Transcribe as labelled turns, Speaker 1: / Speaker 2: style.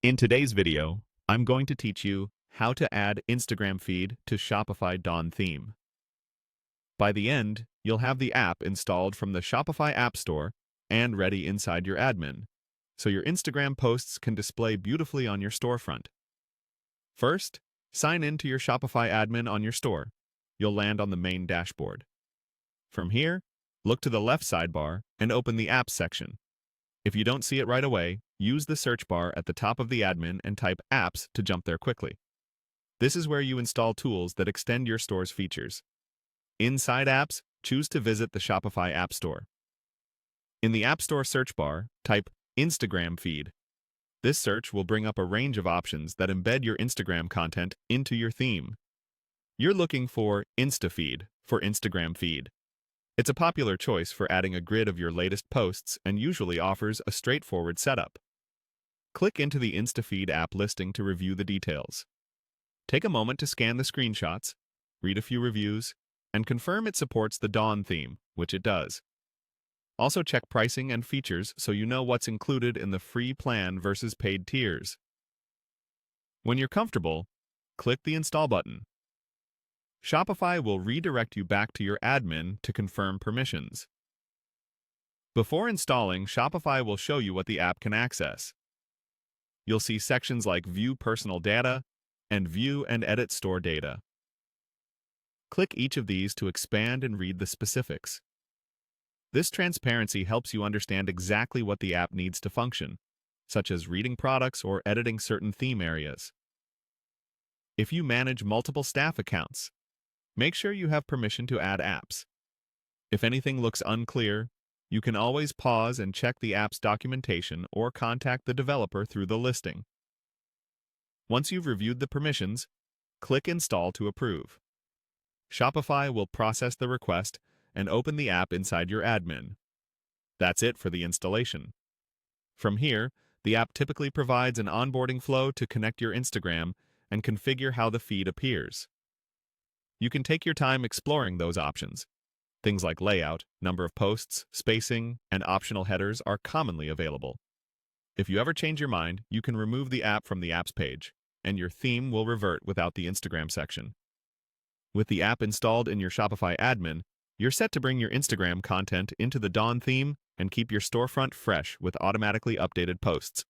Speaker 1: In today's video, I'm going to teach you how to add Instagram feed to Shopify Dawn theme. By the end, you'll have the app installed from the Shopify App Store and ready inside your admin, so your Instagram posts can display beautifully on your storefront. First, sign in to your Shopify admin on your store. You'll land on the main dashboard. From here, look to the left sidebar and open the Apps section. If you don't see it right away, use the search bar at the top of the admin and type Apps to jump there quickly. This is where you install tools that extend your store's features. Inside Apps, choose to visit the Shopify App Store. In the App Store search bar, type Instagram feed. This search will bring up a range of options that embed your Instagram content into your theme. You're looking for Insta feed for Instagram feed. It's a popular choice for adding a grid of your latest posts and usually offers a straightforward setup. Click into the InstaFeed app listing to review the details. Take a moment to scan the screenshots, read a few reviews, and confirm it supports the Dawn theme, which it does. Also check pricing and features so you know what's included in the free plan versus paid tiers. When you're comfortable, click the Install button. Shopify will redirect you back to your admin to confirm permissions. Before installing, Shopify will show you what the app can access. You'll see sections like View Personal Data and View and Edit Store Data. Click each of these to expand and read the specifics. This transparency helps you understand exactly what the app needs to function, such as reading products or editing certain theme areas. If you manage multiple staff accounts, make sure you have permission to add apps. If anything looks unclear, you can always pause and check the app's documentation or contact the developer through the listing. Once you've reviewed the permissions, click Install to approve. Shopify will process the request and open the app inside your admin. That's it for the installation. From here, the app typically provides an onboarding flow to connect your Instagram and configure how the feed appears. You can take your time exploring those options. Things like layout, number of posts, spacing, and optional headers are commonly available. If you ever change your mind, you can remove the app from the Apps page, and your theme will revert without the Instagram section. With the app installed in your Shopify admin, you're set to bring your Instagram content into the Dawn theme and keep your storefront fresh with automatically updated posts.